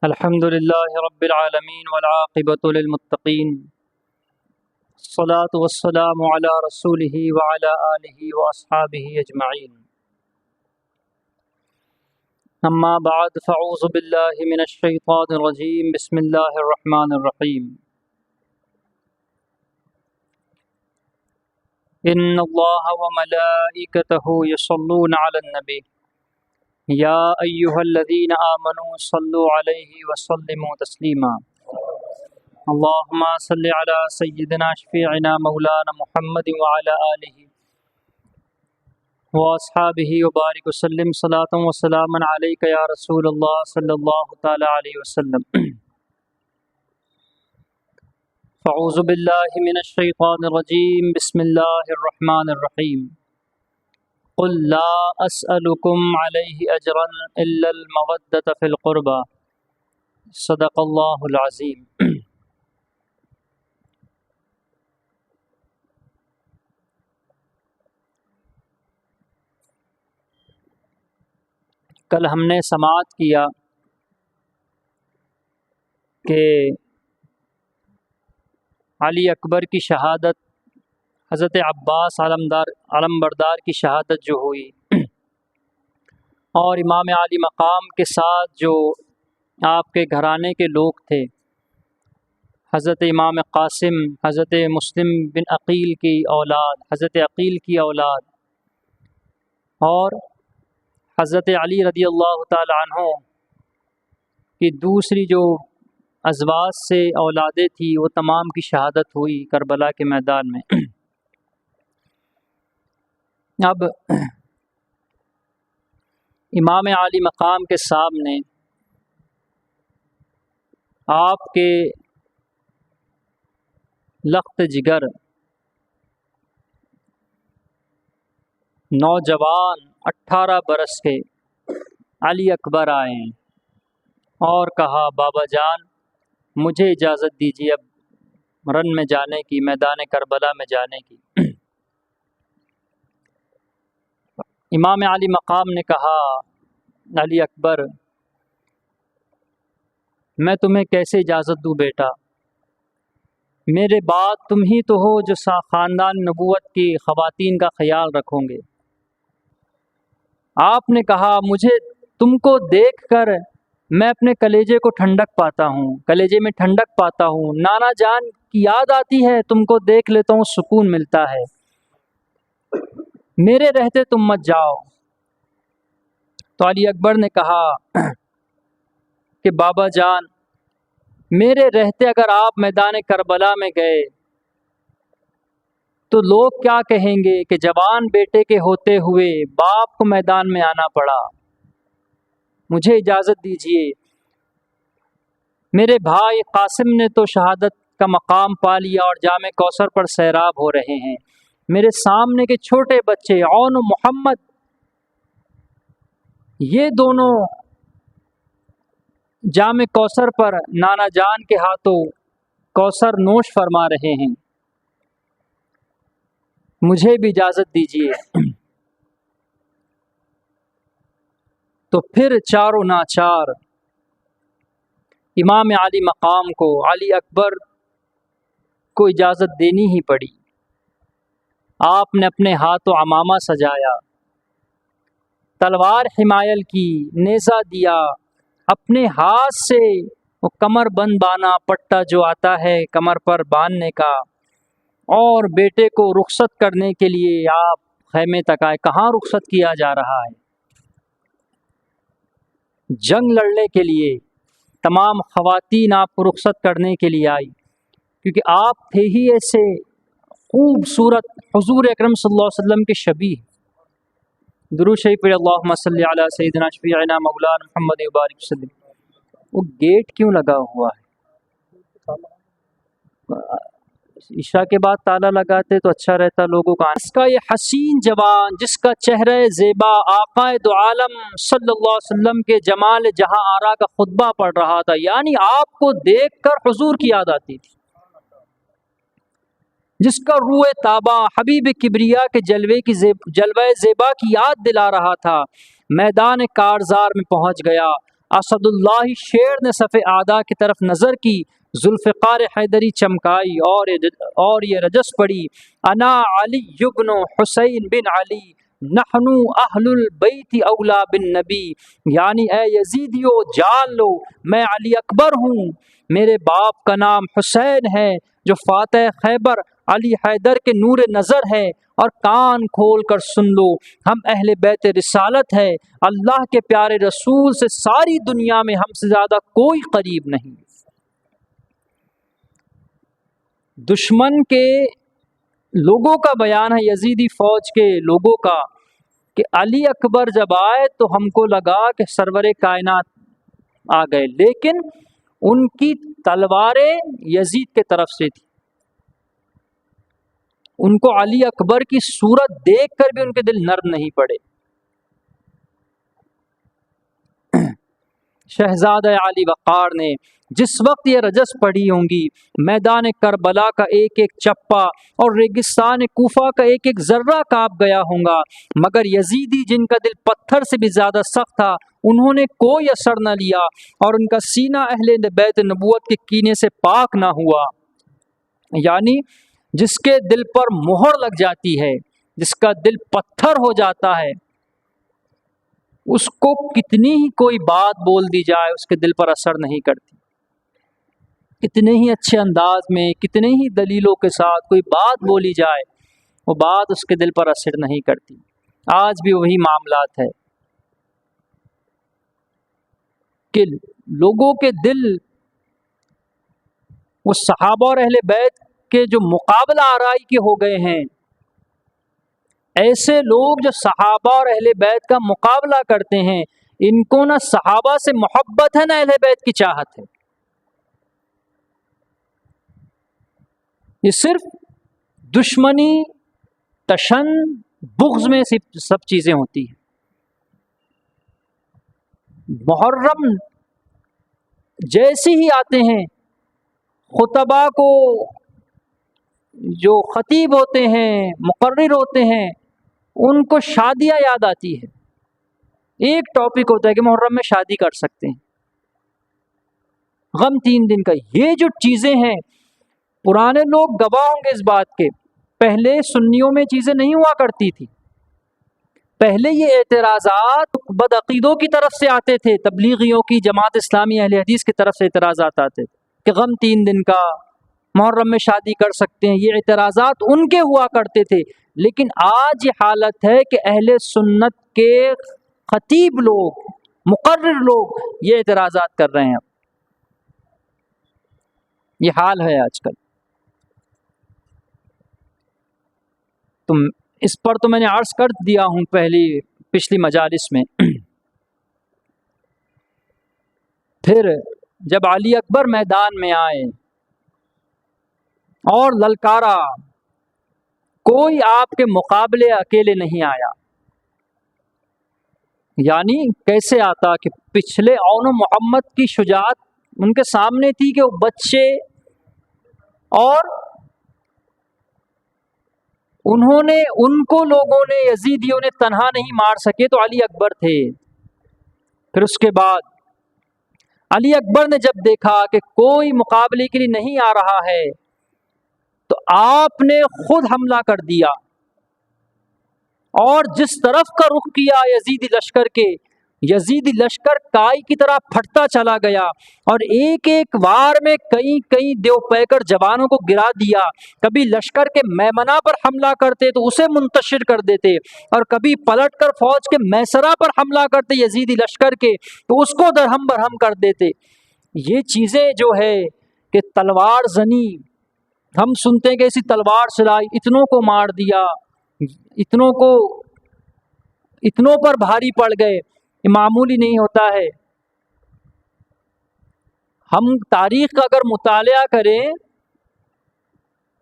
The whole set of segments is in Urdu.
الحمد لله رب العالمين والعاقبة للمتقين، الصلاة والسلام على رسوله وعلى آله وأصحابه أجمعين. أما بعد فأعوذ بالله من الشيطان الرجيم. بسم الله الرحمن الرحيم. إن الله وملائكته يصلون على النبي يا أيها الذين آمنوا صلوا عليه وسلموا تسليما. اللهم صل على سيدنا شفيعنا مولانا محمد وعلى آله وأصحابه وبارك وسلم صلاة وسلاما عليك يا رسول الله صلى الله تعالى عليه وسلم. فأعوذ بالله من الشيطان الرجيم. بسم الله الرحمن الرحيم. قل لا أسألكم عليه أجرا إلا المودة في القربى. صدق اللہ العظیم. کل ہم نے سماعت کیا کہ علی اکبر کی شہادت، حضرت عباس علمبردار کی شہادت جو ہوئی، اور امام علی مقام کے ساتھ جو آپ کے گھرانے کے لوگ تھے، حضرت امام قاسم، حضرت مسلم بن عقیل کی اولاد، حضرت عقیل کی اولاد، اور حضرت علی رضی اللہ تعالی عنہ کی دوسری جو ازواج سے اولادیں تھیں، وہ تمام کی شہادت ہوئی کربلا کے میدان میں. اب امام علی مقام کے سامنے آپ کے لخت جگر نوجوان 18 برس کے علی اکبر آئے اور کہا، بابا جان مجھے اجازت دیجیے اب رن میں جانے کی، میدان کربلا میں جانے کی. امام علی مقام نے کہا، علی اکبر میں تمہیں کیسے اجازت دوں بیٹا، میرے بعد تم ہی تو ہو جو خاندان نبوت کی خواتین کا خیال رکھو گے. آپ نے کہا، مجھے تم کو دیکھ کر میں اپنے کلیجے کو ٹھنڈک پاتا ہوں، کلیجے میں ٹھنڈک پاتا ہوں، نانا جان کی یاد آتی ہے، تم کو دیکھ لیتا ہوں سکون ملتا ہے، میرے رہتے تم مت جاؤ. تو علی اکبر نے کہا کہ بابا جان میرے رہتے اگر آپ میدان کربلا میں گئے تو لوگ کیا کہیں گے کہ جوان بیٹے کے ہوتے ہوئے باپ کو میدان میں آنا پڑا. مجھے اجازت دیجیے. میرے بھائی قاسم نے تو شہادت کا مقام پا لیا اور جام کوثر پر سیراب ہو رہے ہیں، میرے سامنے کے چھوٹے بچے عون و محمد، یہ دونوں جام کوثر پر نانا جان کے ہاتھوں کوثر نوش فرما رہے ہیں، مجھے بھی اجازت دیجیے. تو پھر چاروں ناچار امام علی مقام کو، علی اکبر کو اجازت دینی ہی پڑی. آپ نے اپنے ہاتھوں عمامہ سجایا، تلوار حمایل کی، نیزہ دیا، اپنے ہاتھ سے وہ کمر بند بانا پٹا جو آتا ہے کمر پر باندھنے کا، اور بیٹے کو رخصت کرنے کے لیے آپ خیمے تک آئے. کہاں رخصت کیا جا رہا ہے؟ جنگ لڑنے کے لیے. تمام خواتین آپ کو رخصت کرنے کے لیے آئی، کیونکہ آپ تھے ہی ایسے خوبصورت حضور اکرم صلی اللہ علیہ وسلم کے شبیہ. درود شریف پڑھ، اللہم صلی علی سیدنا شفیعنا مولانا محمد وبارک وسلم. وہ گیٹ کیوں لگا ہوا ہے؟ عشاء کے بعد تالا لگاتے تو اچھا رہتا لوگوں کا. اس کا یہ حسین جوان جس کا چہرہ زیبا آقا دو عالم صلی اللہ علیہ وسلم کے جمال جہاں آرا کا خطبہ پڑھ رہا تھا، یعنی آپ کو دیکھ کر حضور کی یاد آتی تھی. جس کا روح تابہ حبیب کبریا کے جلوہ زیبا کی یاد دلا رہا تھا، میدان کارزار میں پہنچ گیا. اسد اللہ شیر نے صف اعداء کی طرف نظر کی، ذوالفقار حیدری چمکائی اور یہ رجس پڑی، انا علی بن حسین بن علی نحن اہل البیت اولا بالنبی، یعنی اے یزیدیو جان لو میں علی اکبر ہوں، میرے باپ کا نام حسین ہے جو فاتح خیبر علی حیدر کے نور نظر ہے، اور کان کھول کر سن لو ہم اہل بیت رسالت ہے، اللہ کے پیارے رسول سے ساری دنیا میں ہم سے زیادہ کوئی قریب نہیں۔ دشمن کے لوگوں کا بیان ہے، یزیدی فوج کے لوگوں کا، کہ علی اکبر جب آئے تو ہم کو لگا کہ سرور کائنات آ گئے، لیکن ان کی تلواریں یزید کے طرف سے تھی، ان کو علی اکبر کی صورت دیکھ کر بھی ان کے دل نرم نہیں پڑے۔ شہزادہ علی وقار نے جس وقت یہ رجس پڑھی ہوں گی، میدان کربلا کا ایک ایک چپا اور ریگستان کوفہ کا ایک ایک ذرہ کانپ گیا ہوں گا، مگر یزیدی جن کا دل پتھر سے بھی زیادہ سخت تھا انہوں نے کوئی اثر نہ لیا، اور ان کا سینہ اہل بیت نبوت کے کینے سے پاک نہ ہوا۔ یعنی جس کے دل پر مہر لگ جاتی ہے، جس کا دل پتھر ہو جاتا ہے، اس کو کتنی ہی کوئی بات بول دی جائے اس کے دل پر اثر نہیں کرتی، کتنے ہی اچھے انداز میں، کتنے ہی دلیلوں کے ساتھ کوئی بات بولی جائے، وہ بات اس کے دل پر اثر نہیں کرتی۔ آج بھی وہی معاملات ہے کہ لوگوں کے دل وہ صحابہ اور اہل بیت کے جو مقابلہ آرائی کے ہو گئے ہیں، ایسے لوگ جو صحابہ اور اہل بیت کا مقابلہ کرتے ہیں، ان کو نہ صحابہ سے محبت ہے نہ اہل بیت کی چاہت ہے، یہ صرف دشمنی، تشن، بغض میں سب چیزیں ہوتی ہیں۔ محرم جیسے ہی آتے ہیں، خطبہ کو جو خطیب ہوتے ہیں، مقرر ہوتے ہیں، ان کو شادیاں یاد آتی ہے۔ ایک ٹاپک ہوتا ہے کہ محرم میں شادی کر سکتے ہیں، غم 3 دن کا۔ یہ جو چیزیں ہیں، پرانے لوگ گواہ ہوں گے اس بات کے، پہلے سنیوں میں چیزیں نہیں ہوا کرتی تھی، پہلے یہ اعتراضات بدعقیدوں کی طرف سے آتے تھے، تبلیغیوں کی، جماعت اسلامی، اہل حدیث کی طرف سے اعتراضات آتے تھے کہ غم 3 دن کا، محرم میں شادی کر سکتے ہیں، یہ اعتراضات ان کے ہوا کرتے تھے۔ لیکن آج یہ حالت ہے کہ اہل سنت کے خطیب لوگ، مقرر لوگ یہ اعتراضات کر رہے ہیں، اب یہ حال ہے آج کل۔ تم اس پر تو میں نے عرض کر دیا ہوں پچھلی مجالس میں۔ پھر جب علی اکبر میدان میں آئے اور للکارا، کوئی آپ کے مقابلے اکیلے نہیں آیا۔ یعنی کیسے آتا کہ پچھلے اون محمد کی شجاعت ان کے سامنے تھی کہ وہ بچے، اور انہوں نے، ان کو لوگوں نے، یزیدیوں نے تنہا نہیں مار سکے تو علی اکبر تھے۔ پھر اس کے بعد علی اکبر نے جب دیکھا کہ کوئی مقابلے کے لیے نہیں آ رہا ہے تو آپ نے خود حملہ کر دیا، اور جس طرف کا رخ کیا یزیدی لشکر کے، یزیدی لشکر کائی کی طرح پھٹتا چلا گیا، اور ایک ایک وار میں کئی دیو پیکر جوانوں کو گرا دیا۔ کبھی لشکر کے میمنہ پر حملہ کرتے تو اسے منتشر کر دیتے، اور کبھی پلٹ کر فوج کے میسرہ پر حملہ کرتے یزیدی لشکر کے تو اس کو درہم برہم کر دیتے۔ یہ چیزیں جو ہے کہ تلوار زنی، ہم سنتے ہیں کہ ایسی تلوار چلائی، اتنوں کو مار دیا، اتنوں پر بھاری پڑ گئے، یہ معمولی نہیں ہوتا ہے۔ ہم تاریخ کا اگر مطالعہ کریں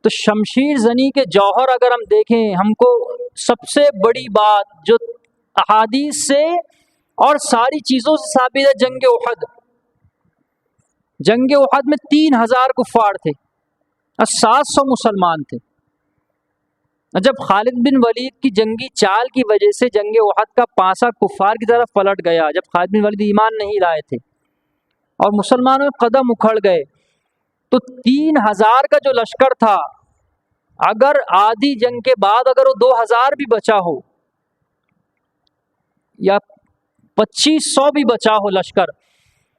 تو شمشیر زنی کے جوہر اگر ہم دیکھیں، ہم کو سب سے بڑی بات جو احادیث سے اور ساری چیزوں سے ثابت ہے، جنگ احد میں 3000 کفار تھے اور 700 مسلمان تھے۔ جب خالد بن ولید کی جنگی چال کی وجہ سے جنگ احد کا پانسا کفار کی طرف پلٹ گیا، جب خالد بن ولید ایمان نہیں لائے تھے اور مسلمانوں کے قدم اکھڑ گئے، تو 3000 کا جو لشکر تھا، اگر آدھی جنگ کے بعد اگر وہ 2000 بھی بچا ہو یا 2500 بھی بچا ہو لشکر،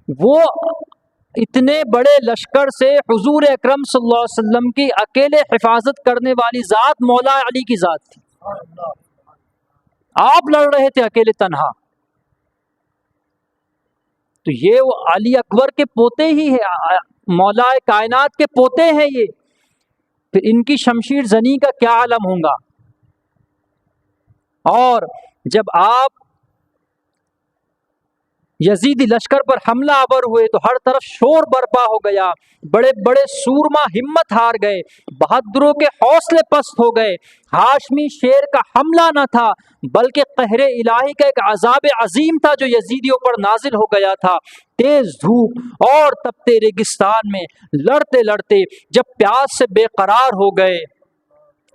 وہ اتنے بڑے لشکر سے حضور اکرم صلی اللہ علیہ وسلم کی اکیلے حفاظت کرنے والی ذات مولا علی کی ذات تھی۔ آپ لڑ رہے تھے اکیلے تنہا، تو یہ وہ علی اکبر کے پوتے ہی ہیں، مولا کائنات کے پوتے ہیں یہ، پھر ان کی شمشیر زنی کا کیا عالم ہوگا۔ اور جب آپ یزیدی لشکر پر حملہ آور ہوئے تو ہر طرف شور برپا ہو گیا، بڑے بڑے سورما ہمت ہار گئے، بہادروں کے حوصلے پست ہو گئے۔ ہاشمی شیر کا حملہ نہ تھا بلکہ قہر الہی کا ایک عذاب عظیم تھا جو یزیدیوں پر نازل ہو گیا تھا۔ تیز دھوپ اور تپتے ریگستان میں لڑتے لڑتے جب پیاس سے بے قرار ہو گئے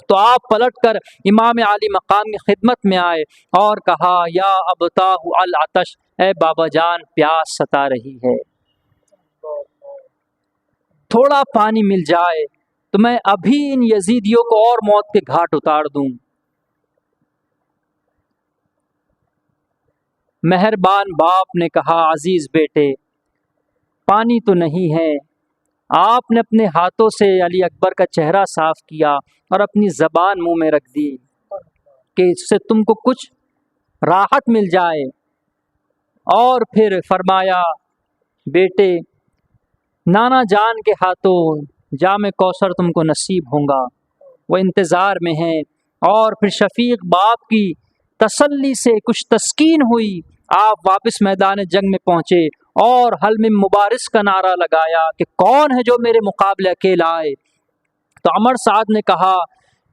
تو آپ پلٹ کر امام عالی مقام کی خدمت میں آئے اور کہا، یا ابتاہ العطش، اے بابا جان پیاس ستا رہی ہے، تھوڑا پانی مل جائے تو میں ابھی ان یزیدیوں کو اور موت کے گھاٹ اتار دوں۔ مہربان باپ نے کہا، عزیز بیٹے پانی تو نہیں ہے۔ آپ نے اپنے ہاتھوں سے علی اکبر کا چہرہ صاف کیا اور اپنی زبان منہ میں رکھ دی کہ اس سے تم کو کچھ راحت مل جائے، اور پھر فرمایا، بیٹے نانا جان کے ہاتھوں جام کوثر تم کو نصیب ہوں گا، وہ انتظار میں ہیں۔ اور پھر شفیق باپ کی تسلی سے کچھ تسکین ہوئی، آپ واپس میدان جنگ میں پہنچے اور حلم مبارز کا نعرہ لگایا کہ کون ہے جو میرے مقابلے اکیلا آئے۔ تو عمر سعد نے کہا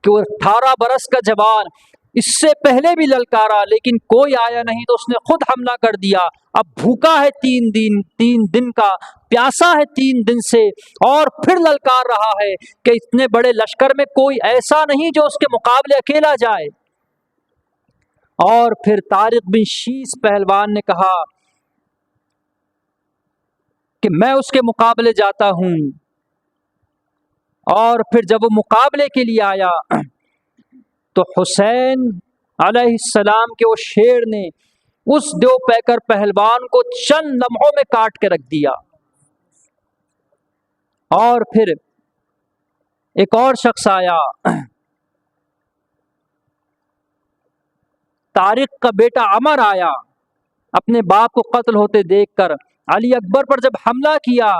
کہ وہ 18 برس کا جوان اس سے پہلے بھی للکارا لیکن کوئی آیا نہیں تو اس نے خود حملہ کر دیا، اب بھوکا ہے 3 دن کا، پیاسا ہے 3 دن سے، اور پھر للکار رہا ہے کہ اتنے بڑے لشکر میں کوئی ایسا نہیں جو اس کے مقابلے اکیلا جائے۔ اور پھر طارق بن شیس پہلوان نے کہا کہ میں اس کے مقابلے جاتا ہوں۔ اور پھر جب وہ مقابلے کے لیے آیا تو حسین علیہ السلام کے وہ شیر نے اس دیو پیکر پہلوان کو چند لمحوں میں کاٹ کے رکھ دیا۔ اور پھر ایک اور شخص آیا، طارق کا بیٹا عمر آیا، اپنے باپ کو قتل ہوتے دیکھ کر علی اکبر پر جب حملہ کیا،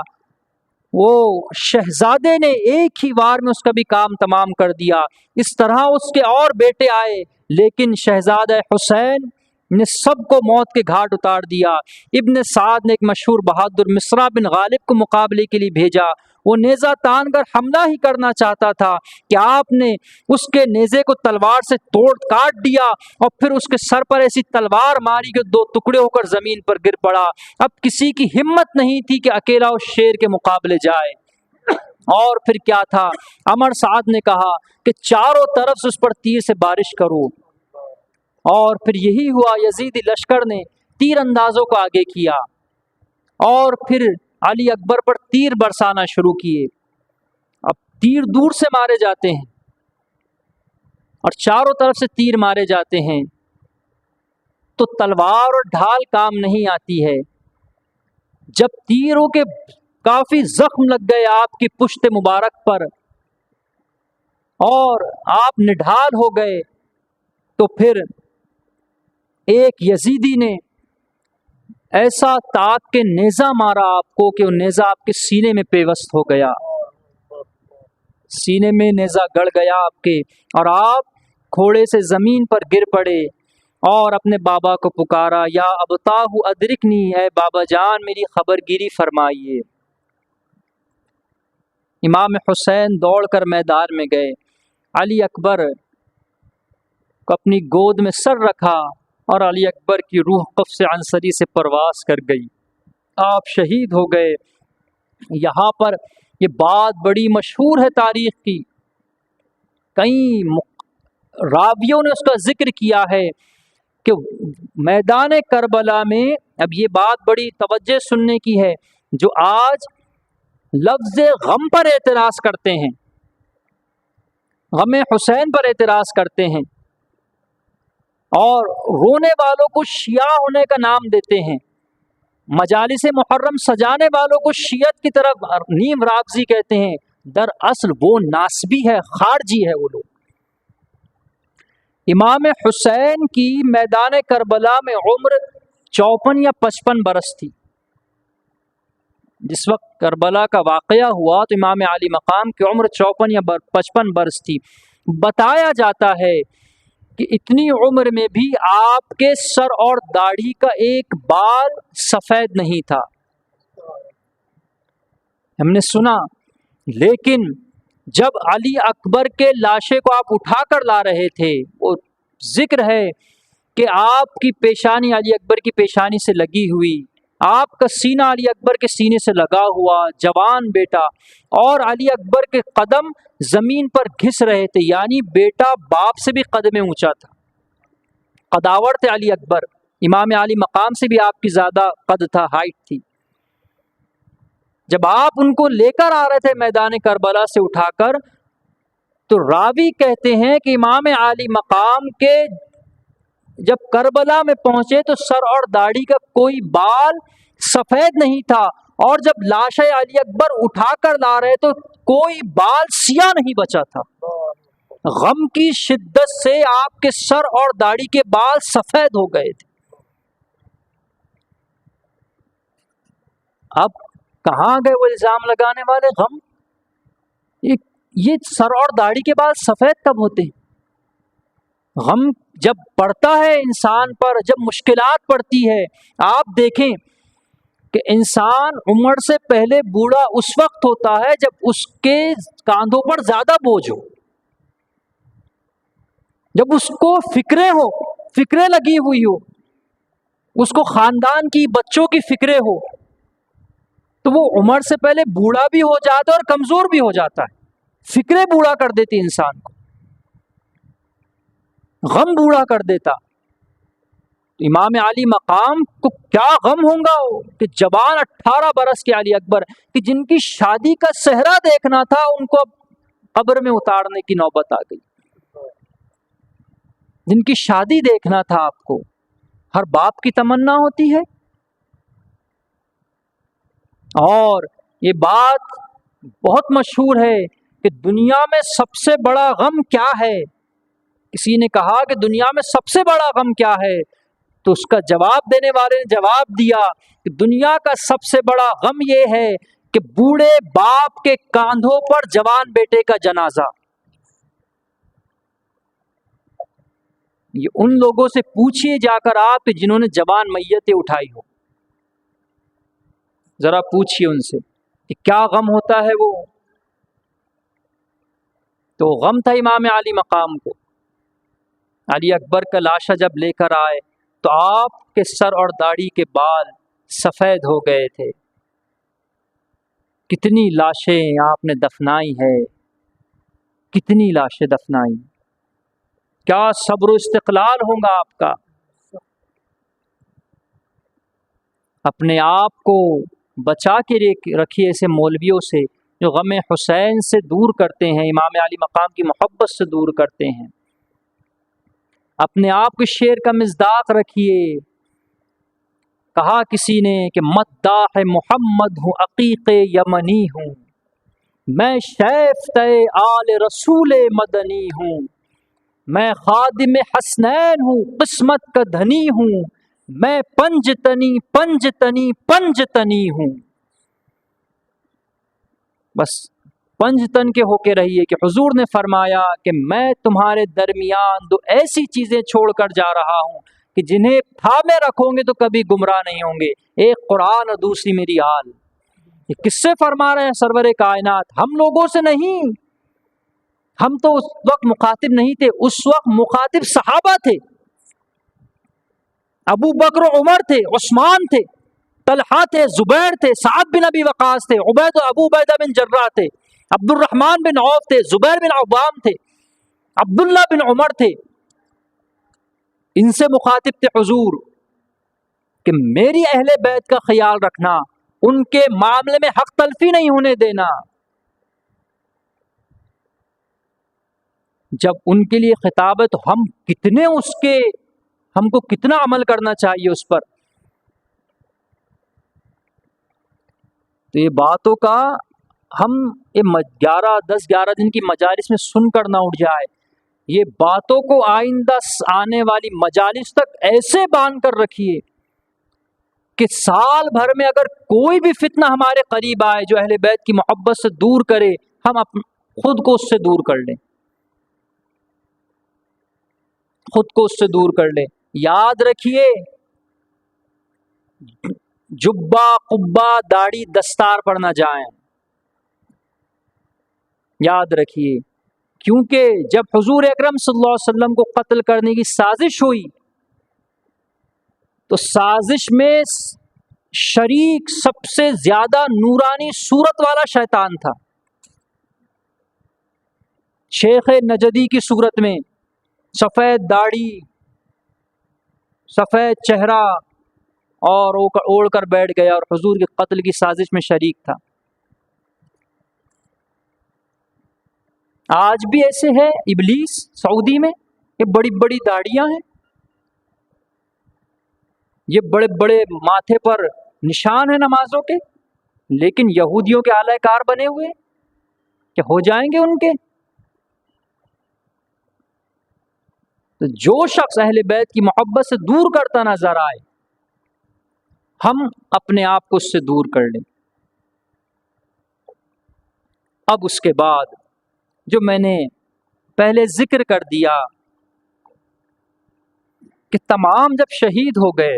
وہ شہزادے نے ایک ہی وار میں اس کا بھی کام تمام کر دیا۔ اس طرح اس کے اور بیٹے آئے لیکن شہزادہ حسین نے سب کو موت کے گھاٹ اتار دیا۔ ابن سعد نے ایک مشہور بہادر مصرع بن غالب کو مقابلے کے لیے بھیجا، وہ نیزہ تان کر حملہ ہی کرنا چاہتا تھا کہ آپ نے اس کے نیزے کو تلوار سے کاٹ دیا اور پھر اس کے سر پر ایسی تلوار ماری کہ 2 ٹکڑے ہو کر زمین پر گر پڑا۔ اب کسی کی ہمت نہیں تھی کہ اکیلا اس شیر کے مقابلے جائے۔ اور پھر کیا تھا، عمر سعد نے کہا کہ چاروں طرف سے اس پر تیر سے بارش کرو، اور پھر یہی ہوا، یزیدی لشکر نے تیر اندازوں کو آگے کیا اور پھر علی اکبر پر تیر برسانا شروع کیے۔ اب تیر دور سے مارے جاتے ہیں اور چاروں طرف سے تیر مارے جاتے ہیں تو تلوار اور ڈھال کام نہیں آتی ہے۔ جب تیروں کے کافی زخم لگ گئے آپ کی پشت مبارک پر اور آپ نڈھال ہو گئے تو پھر ایک یزیدی نے ایسا تاک کے نیزہ مارا آپ کو کہ وہ نیزہ آپ کے سینے میں پیوست ہو گیا، سینے میں نیزہ گڑ گیا آپ کے، اور آپ کھوڑے سے زمین پر گر پڑے اور اپنے بابا کو پکارا، یا ابتاہ ادرکنی، اے بابا جان میری خبر گیری فرمائیے۔ امام حسین دوڑ کر میدان میں گئے، علی اکبر کو اپنی گود میں سر رکھا اور علی اکبر کی روح قفص عنصری سے پرواز کر گئی، آپ شہید ہو گئے۔ یہاں پر یہ بات بڑی مشہور ہے تاریخ کی، کئی راویوں نے اس کا ذکر کیا ہے کہ میدان کربلا میں، اب یہ بات بڑی توجہ سننے کی ہے، جو آج لفظ غم پر اعتراض کرتے ہیں، غم حسین پر اعتراض کرتے ہیں اور رونے والوں کو شیعہ ہونے کا نام دیتے ہیں، مجالس محرم سجانے والوں کو شیعت کی طرف نیم رافضی کہتے ہیں، دراصل وہ ناسبی ہے، خارجی ہے وہ لوگ۔ امام حسین کی میدان کربلا میں عمر 54 یا 55 برس تھی۔ جس وقت کربلا کا واقعہ ہوا تو امام علی مقام کی عمر 54 یا 55 برس تھی۔ بتایا جاتا ہے کہ اتنی عمر میں بھی آپ کے سر اور داڑھی کا ایک بال سفید نہیں تھا، ہم نے سنا۔ لیکن جب علی اکبر کے لاشے کو آپ اٹھا کر لا رہے تھے، وہ ذکر ہے کہ آپ کی پیشانی علی اکبر کی پیشانی سے لگی ہوئی، آپ کا سینہ علی اکبر کے سینے سے لگا ہوا، جوان بیٹا، اور علی اکبر کے قدم زمین پر گھس رہے تھے، یعنی بیٹا باپ سے بھی قد میں اونچا تھا، قداور تھے علی اکبر، امام علی مقام سے بھی آپ کی زیادہ قد تھا، ہائٹ تھی۔ جب آپ ان کو لے کر آ رہے تھے میدان کربلا سے اٹھا کر، تو راوی کہتے ہیں کہ امام علی مقام کے جب کربلا میں پہنچے تو سر اور داڑھی کا کوئی بال سفید نہیں تھا، اور جب لاش علی اکبر اٹھا کر لا رہے تو کوئی بال سیاہ نہیں بچا تھا۔ غم کی شدت سے آپ کے سر اور داڑھی کے بال سفید ہو گئے تھے۔ اب کہاں گئے وہ الزام لگانے والے؟ غم، یہ سر اور داڑھی کے بال سفید کب ہوتے ہیں؟ غم جب پڑتا ہے انسان پر، جب مشکلات پڑتی ہے، آپ دیکھیں کہ انسان عمر سے پہلے بوڑھا اس وقت ہوتا ہے جب اس کے کاندھوں پر زیادہ بوجھ ہو، جب اس کو فکریں لگی ہوئی ہو، اس کو خاندان کی، بچوں کی فکریں ہو، تو وہ عمر سے پہلے بوڑھا بھی ہو جاتا ہے اور کمزور بھی ہو جاتا ہے۔ فکریں بوڑھا کر دیتی انسان کو، غم بوڑھا کر دیتا۔ امام علی مقام کو کیا غم ہوگا کہ جوان 18 برس کے علی اکبر کہ جن کی شادی کا صحرا دیکھنا تھا، ان کو قبر میں اتارنے کی نوبت آ گئی۔ جن کی شادی دیکھنا تھا آپ کو، ہر باپ کی تمنا ہوتی ہے۔ اور یہ بات بہت مشہور ہے کہ دنیا میں سب سے بڑا غم کیا ہے؟ کسی نے کہا کہ دنیا میں سب سے بڑا غم کیا ہے؟ تو اس کا جواب دینے والے نے جواب دیا کہ دنیا کا سب سے بڑا غم یہ ہے کہ بوڑھے باپ کے کاندھوں پر جوان بیٹے کا جنازہ۔ یہ ان لوگوں سے پوچھیے جا کر آپ کہ جنہوں نے جوان میتیں اٹھائی ہو، ذرا پوچھیے ان سے کہ کیا غم ہوتا ہے وہ۔ تو غم تھا امام علی مقام کو۔ علی اکبر کا لاشا جب لے کر آئے تو آپ کے سر اور داڑھی کے بال سفید ہو گئے تھے۔ کتنی لاشیں آپ نے دفنائی ہے، کتنی لاشیں دفنائی، کیا صبر و استقلال ہوگا آپ کا۔ اپنے آپ کو بچا کے رکھیے ایسے مولویوں سے جو غم حسین سے دور کرتے ہیں، امام علی مقام کی محبت سے دور کرتے ہیں۔ اپنے آپ کے شعر کا مصداق رکھیے۔ کہا کسی نے کہ مداح محمد ہوں، عقیق یمنی ہوں، میں شیفتہ آل رسول مدنی ہوں، میں خادم حسنین ہوں، قسمت کا دھنی ہوں، میں پنج تنی ہوں۔ بس پنج تن کے ہو کے رہیے کہ حضور نے فرمایا کہ میں تمہارے درمیان دو ایسی چیزیں چھوڑ کر جا رہا ہوں کہ جنہیں تھامے رکھو گے تو کبھی گمراہ نہیں ہوں گے، ایک قرآن اور دوسری میری آل۔ یہ کس سے فرما رہے ہیں سرور کائنات؟ ہم لوگوں سے نہیں، ہم تو اس وقت مخاطب نہیں تھے، اس وقت مخاطب صحابہ تھے، ابو بکر و عمر تھے، عثمان تھے، طلحہ تھے، زبیر تھے، سعد بن ابی وقاص تھے، ابو عبیدہ بن جراح تھے، عبد الرحمن بن عوف تھے، زبیر بن عوام تھے۔ عبداللہ بن عمر تھے، ان سے مخاطب تھے حضور کہ میری اہل بیت کا خیال رکھنا، ان کے معاملے میں حق تلفی نہیں ہونے دینا. جب ان کے لیے خطاب ہے تو ہم کو کتنا عمل کرنا چاہیے اس پر. تو یہ باتوں کا ہم 10-11 دن کی مجالس میں سن کر نہ اٹھ جائے، یہ باتوں کو آئندہ آنے والی مجالس تک ایسے باندھ کر رکھیے کہ سال بھر میں اگر کوئی بھی فتنہ ہمارے قریب آئے جو اہل بیت کی محبت سے دور کرے، ہم خود کو اس سے دور کر لیں، خود کو اس سے دور کر لیں. یاد رکھیے، جبہ قبہ داڑھی دستار پر نہ جائیں. یاد رکھیے، کیونکہ جب حضور اکرم صلی اللہ علیہ وسلم کو قتل کرنے کی سازش ہوئی تو سازش میں شریک سب سے زیادہ نورانی صورت والا شیطان تھا، شیخ نجدی کی صورت میں، سفید داڑھی، سفید چہرہ، اور اوڑھ کر بیٹھ گیا اور حضور کے قتل کی سازش میں شریک تھا. آج بھی ایسے ہے ابلیس سعودی میں، یہ بڑی بڑی داڑھیاں ہیں، یہ بڑے بڑے ماتھے پر نشان ہیں نمازوں کے، لیکن یہودیوں کے اعلی کار بنے ہوئے کہ ہو جائیں گے ان کے. تو جو شخص اہل بیت کی محبت سے دور کرتا نظر آئے، ہم اپنے آپ کو اس سے دور کر لیں. اب اس کے بعد جو میں نے پہلے ذکر کر دیا کہ تمام جب شہید ہو گئے،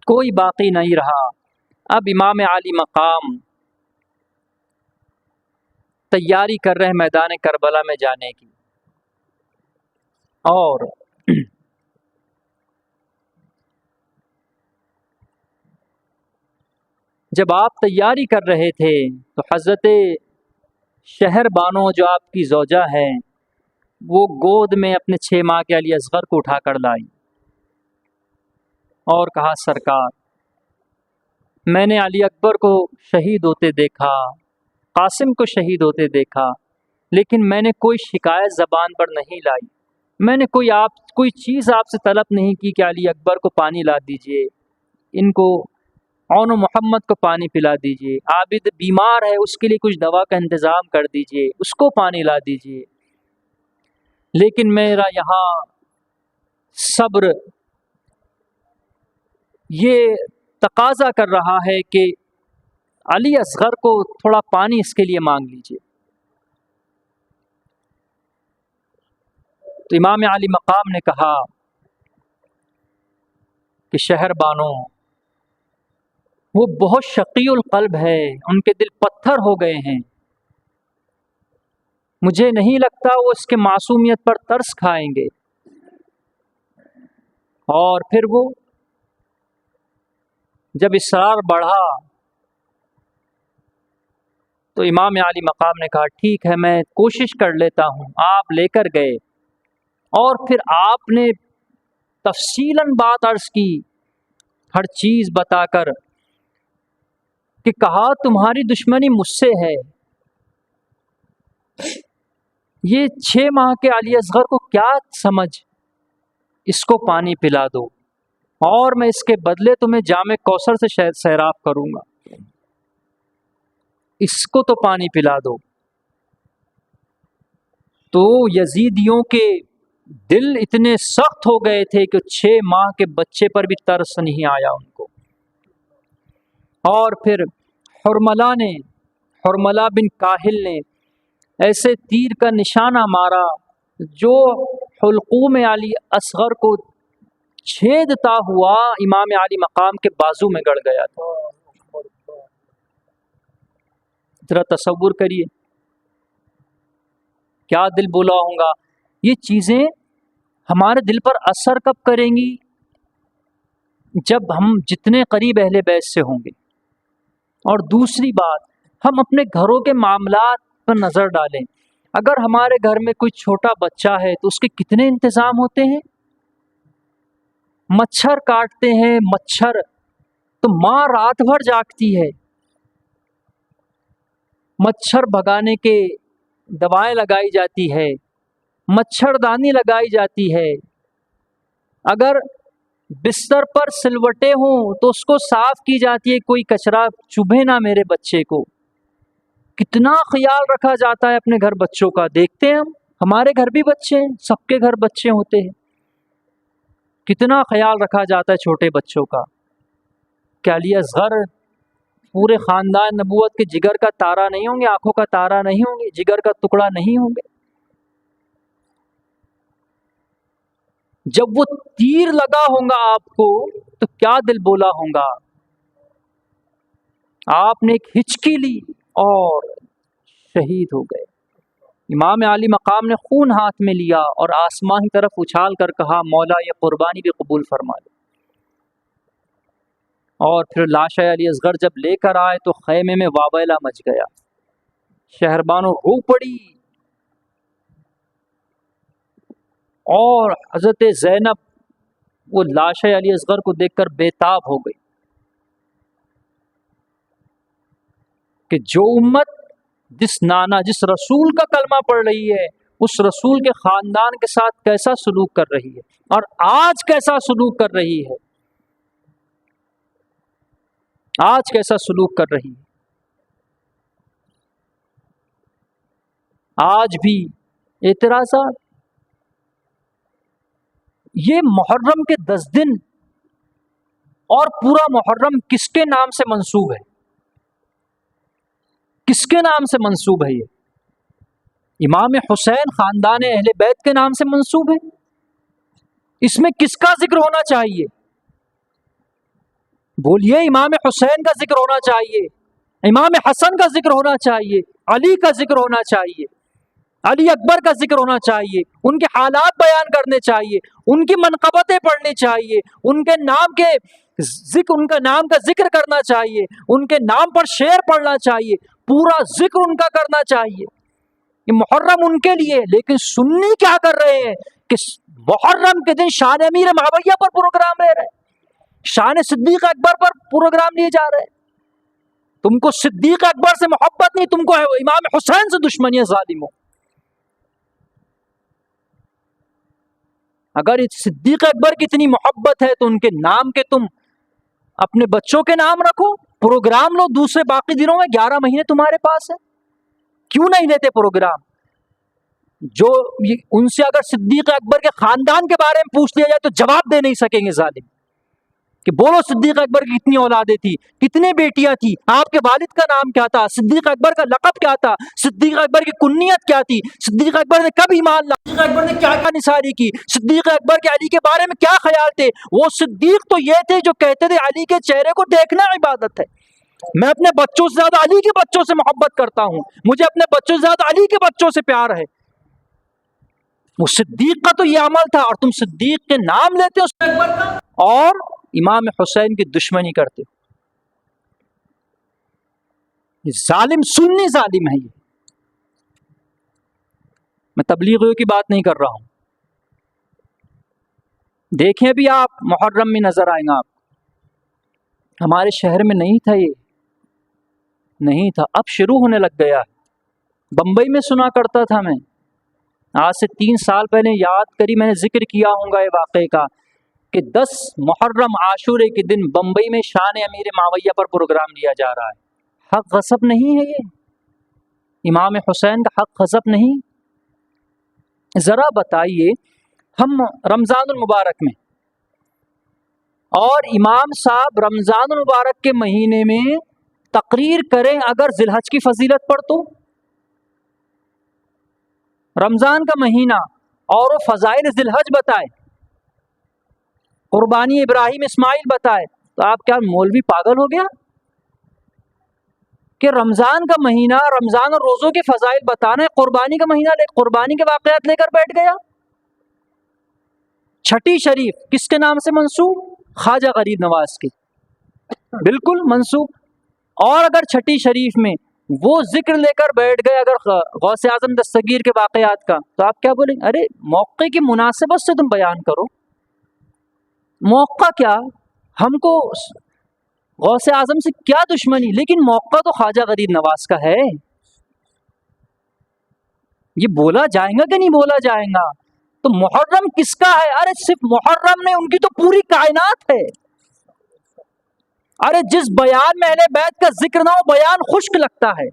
کوئی باقی نہیں رہا، اب امام عالی مقام تیاری کر رہے میدان کربلا میں جانے کی. اور جب آپ تیاری کر رہے تھے تو حضرت شہر بانو جو آپ کی زوجہ ہے، وہ گود میں اپنے 6 ماہ کے علی اصغر کو اٹھا کر لائی اور کہا سرکار میں نے علی اکبر کو شہید ہوتے دیکھا، قاسم کو شہید ہوتے دیکھا، لیکن میں نے کوئی شکایت زبان پر نہیں لائی، میں نے کوئی چیز آپ سے طلب نہیں کی کہ علی اکبر کو پانی لا دیجئے، ان کو عون و محمد کو پانی پلا دیجئے، عابد بیمار ہے اس کے لیے کچھ دوا کا انتظام کر دیجئے، اس کو پانی لا دیجئے. لیکن میرا یہاں صبر یہ تقاضا کر رہا ہے کہ علی اصغر کو تھوڑا پانی اس کے لیے مانگ لیجئے. تو امام علی مقام نے کہا کہ شہر بانو وہ بہت شقی القلب ہے، ان کے دل پتھر ہو گئے ہیں، مجھے نہیں لگتا وہ اس کے معصومیت پر ترس کھائیں گے. اور پھر وہ جب اصرار بڑھا تو امام علی مقام نے کہا ٹھیک ہے میں کوشش کر لیتا ہوں. آپ لے کر گئے اور پھر آپ نے تفصیلاً بات عرض کی، ہر چیز بتا کر، کہ کہا تمہاری دشمنی مجھ سے ہے، یہ 6 ماہ کے علی اصغر کو کیا سمجھ، اس کو پانی پلا دو اور میں اس کے بدلے تمہیں جام کوثر سے سیراب کروں گا، اس کو تو پانی پلا دو. تو یزیدیوں کے دل اتنے سخت ہو گئے تھے کہ 6 ماہ کے بچے پر بھی ترس نہیں آیا ان کو. اور پھر حرملہ بن کاہل نے ایسے تیر کا نشانہ مارا جو حلقوم علی اصغر کو چھیدتا ہوا امام علی مقام کے بازو میں گڑ گیا تھا. ذرا تصور کریے کیا دل بولا ہوگا. یہ چیزیں ہمارے دل پر اثر کب کریں گی؟ جب ہم جتنے قریب اہل بیت سے ہوں گے. اور دوسری بات، ہم اپنے گھروں کے معاملات پر نظر ڈالیں. اگر ہمارے گھر میں کوئی چھوٹا بچہ ہے تو اس کے کتنے انتظام ہوتے ہیں. مچھر کاٹتے ہیں، مچھر تو ماں رات بھر جاگتی ہے، مچھر بھگانے کے دوائیں لگائی جاتی ہے، مچھردانی لگائی جاتی ہے. اگر بستر پر سلوٹے ہوں تو اس کو صاف کی جاتی ہے، کوئی کچرا چبھے نہ میرے بچے کو. کتنا خیال رکھا جاتا ہے اپنے گھر بچوں کا. دیکھتے ہیں ہمارے گھر بھی بچے ہیں، سب کے گھر بچے ہوتے ہیں. کتنا خیال رکھا جاتا ہے چھوٹے بچوں کا. کیا علی اصغر پورے خاندان نبوت کے جگر کا تارا نہیں ہوں گے، آنکھوں کا تارا نہیں ہوں گے، جگر کا ٹکڑا نہیں ہوں گے؟ جب وہ تیر لگا ہوگا آپ کو تو کیا دل بولا ہوگا. آپ نے ایک ہچکی لی اور شہید ہو گئے. امام عالی مقام نے خون ہاتھ میں لیا اور آسمان کی طرف اچھال کر کہا مولا یہ قربانی بھی قبول فرما لے. اور پھر لاش علی اصغر جب لے کر آئے تو خیمے میں وابیلا مچ گیا، شہربانو رو پڑی، اور حضرت زینب وہ لاش علی اصغر کو دیکھ کر بے تاب ہو گئی کہ جو امت جس رسول کا کلمہ پڑھ رہی ہے اس رسول کے خاندان کے ساتھ کیسا سلوک کر رہی ہے اور آج کیسا سلوک کر رہی ہے. آج کیسا سلوک کر رہی ہے. آج بھی اعتراضات. یہ محرم کے 10 دن اور پورا محرم کس کے نام سے منسوب ہے؟ کس کے نام سے منسوب ہے؟ یہ امام حسین خاندان اہل بیت کے نام سے منسوب ہے. اس میں کس کا ذکر ہونا چاہیے؟ بولیے. امام حسین کا ذکر ہونا چاہیے، امام حسن کا ذکر ہونا چاہیے، علی کا ذکر ہونا چاہیے، علی اکبر کا ذکر ہونا چاہیے، ان کے حالات بیان کرنے چاہیے، ان کی منقبتیں پڑھنی چاہیے، ان کے نام کا ذکر کرنا چاہیے، ان کے نام پر شعر پڑھنا چاہیے، پورا ذکر ان کا کرنا چاہیے. یہ محرم ان کے لیے. لیکن سنی کیا کر رہے ہیں کہ محرم کے دن شان امیر معاویہ پر پروگرام لے رہے ہیں، شان صدیق اکبر پر پروگرام لیے جا رہے ہیں. تم کو صدیق اکبر سے محبت نہیں، تم کو امام حسین سے دشمنی ہے ظالموں. اگر صدیق اکبر کی اتنی محبت ہے تو ان کے نام کے تم اپنے بچوں کے نام رکھو، پروگرام لو. دوسرے باقی دنوں میں 11 مہینے تمہارے پاس ہے، کیوں نہیں لیتے پروگرام؟ جو ان سے اگر صدیق اکبر کے خاندان کے بارے میں پوچھ لیا جائے تو جواب دے نہیں سکیں گے ظالم. کہ بولو صدیق اکبر کی کتنی اولادیں تھی، کتنے بیٹیاں تھی، آپ کے والد کا نام کیا تھا، صدیق اکبر کا لقب کیا تھا، صدیق اکبر کی کنیت کیا تھی، صدیق اکبر نے کب ایمان لایا، صدیق اکبر نے کیا نثاری کی، صدیق اکبر کے علی کے بارے میں کیا خیال تھے. وہ صدیق تو یہ تھے جو کہتے تھے علی کے چہرے کو دیکھنا عبادت ہے. میں اپنے بچوں سے زیادہ علی کے بچوں سے محبت کرتا ہوں، مجھے اپنے بچوں سے زیادہ علی کے بچوں سے پیار ہے. وہ صدیق کا تو یہ عمل تھا، اور تم صدیق کے نام لیتے ہو اور امام حسین کی دشمنی کرتے ہو. یہ ظالم سنی ظالم ہے. یہ میں تبلیغیوں کی بات نہیں کر رہا ہوں. دیکھیں بھی آپ محرم میں نظر آئیں گا. آپ ہمارے شہر میں نہیں تھا، یہ نہیں تھا، اب شروع ہونے لگ گیا. بمبئی میں سنا کرتا تھا میں، آج سے 3 سال پہلے یاد کری میں نے ذکر کیا ہوں گا یہ واقعے کا کہ 10 محرم عاشورے کے دن بمبئی میں شان امیر معاویہ پر پروگرام لیا جا رہا ہے. حق غصب نہیں ہے، یہ امام حسین کا حق غصب نہیں. ذرا بتائیے، ہم رمضان المبارک میں اور امام صاحب رمضان المبارک کے مہینے میں تقریر کریں اگر ذی الحج کی فضیلت پر، تو رمضان کا مہینہ اور وہ فضائل ذی الحج بتائے، قربانی ابراہیم اسماعیل بتائے، تو آپ کیا مولوی پاگل ہو گیا کہ رمضان کا مہینہ، رمضان اور روزوں کے فضائل بتانا ہے، قربانی کا مہینہ قربانی کے واقعات لے کر بیٹھ گیا. چھٹی شریف کس کے نام سے منسوب؟ خواجہ غریب نواز کی، بالکل منسوب. اور اگر چھٹی شریف میں وہ ذکر لے کر بیٹھ گئے اگر غوث اعظم دستگیر کے واقعات کا، تو آپ کیا بولیں گے؟ ارے موقع کی مناسبت سے تم بیان کرو، موقع کیا، ہم کو غوث اعظم سے کیا دشمنی، لیکن موقع تو خواجہ غریب نواز کا ہے، یہ بولا جائے گا کہ نہیں بولا جائے گا؟ تو محرم کس کا ہے؟ ارے صرف محرم نہیں، ان کی تو پوری کائنات ہے۔ ارے جس بیان میں اہل بیت کا ذکر نہ ہو بیان خشک لگتا ہے۔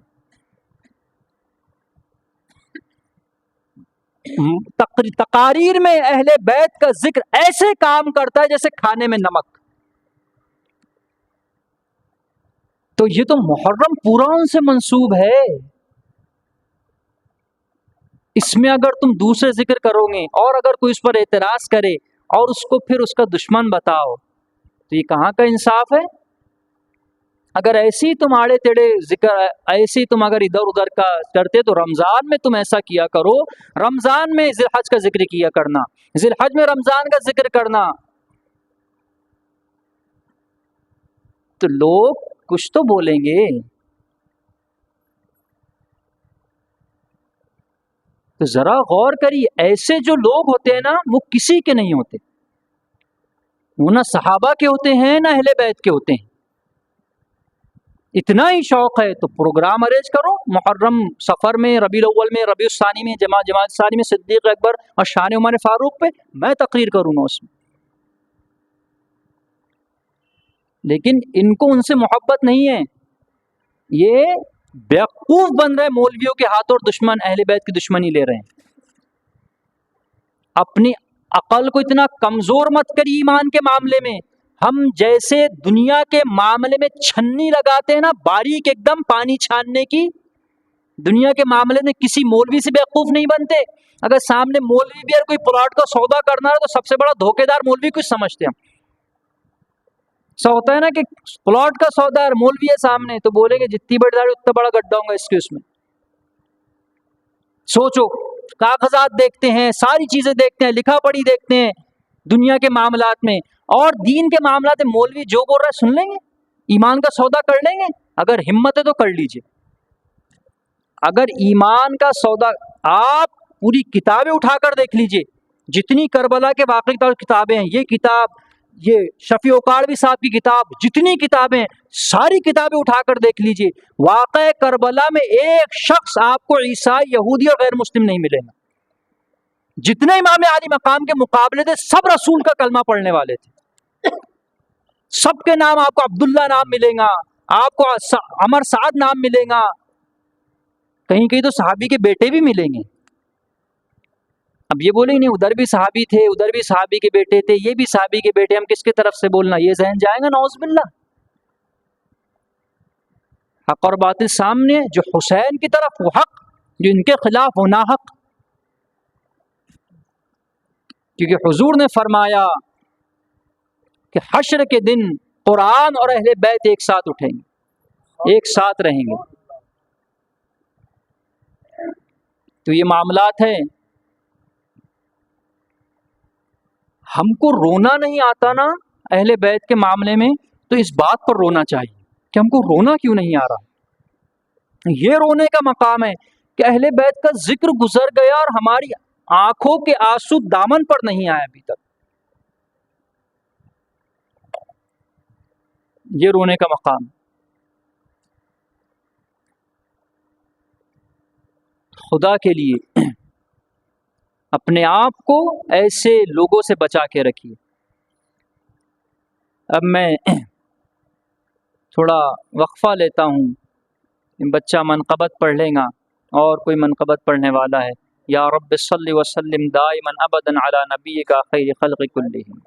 تقاریر میں اہل بیت کا ذکر ایسے کام کرتا ہے جیسے کھانے میں نمک۔ تو یہ تو محرم پورا ان سے منسوب ہے، اس میں اگر تم دوسرے ذکر کرو گے اور اگر کوئی اس پر اعتراض کرے اور اس کو پھر اس کا دشمن بتاؤ تو یہ کہاں کا انصاف ہے؟ اگر ایسی تم آڑے تیڑے ذکر، ایسی تم اگر ادھر ادھر کا کرتے تو رمضان میں تم ایسا کیا کرو، رمضان میں ذی الحج کا ذکر کیا کرنا، ذی الحج میں رمضان کا ذکر کرنا، تو لوگ کچھ تو بولیں گے۔ تو ذرا غور کریے، ایسے جو لوگ ہوتے ہیں نا وہ کسی کے نہیں ہوتے، وہ نہ صحابہ کے ہوتے ہیں نہ اہل بیت کے ہوتے ہیں۔ اتنا ہی شوق ہے تو پروگرام ارینج کرو، محرم سفر میں، ربیع الاول میں، ربیع الثانی میں، جماعت ثانی میں صدیق اکبر اور شان عمر فاروق پہ میں تقریر کروں گا اس میں۔ لیکن ان کو ان سے محبت نہیں ہے، یہ بیوقوف بن رہے مولویوں کے ہاتھوں اور دشمن اہل بیت کی دشمنی لے رہے ہیں۔ اپنی عقل کو اتنا کمزور مت کری ایمان کے معاملے میں۔ ہم جیسے دنیا کے معاملے میں چھنی لگاتے ہیں نا باریک ایک دم پانی چھاننے کی، دنیا کے معاملے میں کسی مولوی سے بیوقوف نہیں بنتے۔ اگر سامنے مولوی بھی اگر کوئی پلاٹ کا سودا کرنا ہے تو سب سے بڑا دھوکے دار مولوی کچھ سمجھتے ہیں ہم۔ سو ہوتا ہے نا کہ پلاٹ کا سودا ہے، مولوی ہے سامنے، تو بولیں گے جتنی بڑی داڑھی اتنا بڑا گڈھا ہوں گا اس کے، اس میں سوچو، کاغذات دیکھتے ہیں، ساری چیزیں دیکھتے ہیں، لکھا پڑھی دیکھتے ہیں دنیا کے معاملات میں، اور دین کے معاملات میں مولوی جو بول رہا ہے سن لیں گے، ایمان کا سودا کر لیں گے۔ اگر ہمت ہے تو کر لیجئے۔ اگر ایمان کا سودا، آپ پوری کتابیں اٹھا کر دیکھ لیجئے، جتنی کربلا کے واقعے کی کتابیں ہیں، یہ کتاب، یہ شفیع اوکاڑوی صاحب کی کتاب، جتنی کتابیں، ساری کتابیں اٹھا کر دیکھ لیجئے، واقعہ کربلا میں ایک شخص آپ کو عیسائی، یہودی اور غیر مسلم نہیں ملے گا۔ جتنے امام عالی مقام کے مقابلے تھے سب رسول کا کلمہ پڑھنے والے تھے، سب کے نام آپ کو عبداللہ نام ملے گا، آپ کو عمر سعد نام ملے گا، کہیں کہیں تو صحابی کے بیٹے بھی ملیں گے۔ اب یہ بولیں نہیں ادھر بھی صحابی تھے، ادھر بھی صحابی کے بیٹے تھے، یہ بھی صحابی کے بیٹے، ہم کس کی طرف سے بولنا، یہ ذہن جائے گا نعوذ باللہ۔ حق اور باطل سامنے، جو حسین کی طرف وہ حق، جو ان کے خلاف وہ ناحق، کیونکہ حضور نے فرمایا کہ حشر کے دن قرآن اور اہل بیت ایک ساتھ اٹھیں گے، ایک ساتھ رہیں گے۔ تو یہ معاملات ہیں، ہم کو رونا نہیں آتا نا اہل بیت کے معاملے میں، تو اس بات پر رونا چاہیے کہ ہم کو رونا کیوں نہیں آ رہا۔ یہ رونے کا مقام ہے کہ اہل بیت کا ذکر گزر گیا اور ہماری آنکھوں کے آنسو دامن پر نہیں آئے ابھی تک، یہ رونے کا مقام۔ خدا کے لیے اپنے آپ کو ایسے لوگوں سے بچا کے رکھیے۔ اب میں تھوڑا وقفہ لیتا ہوں، بچہ منقبت پڑھ لے گا اور کوئی منقبت پڑھنے والا ہے۔ یا رب صلی وسلم دائما ابدا علی نبیک خیر خلق کلہم۔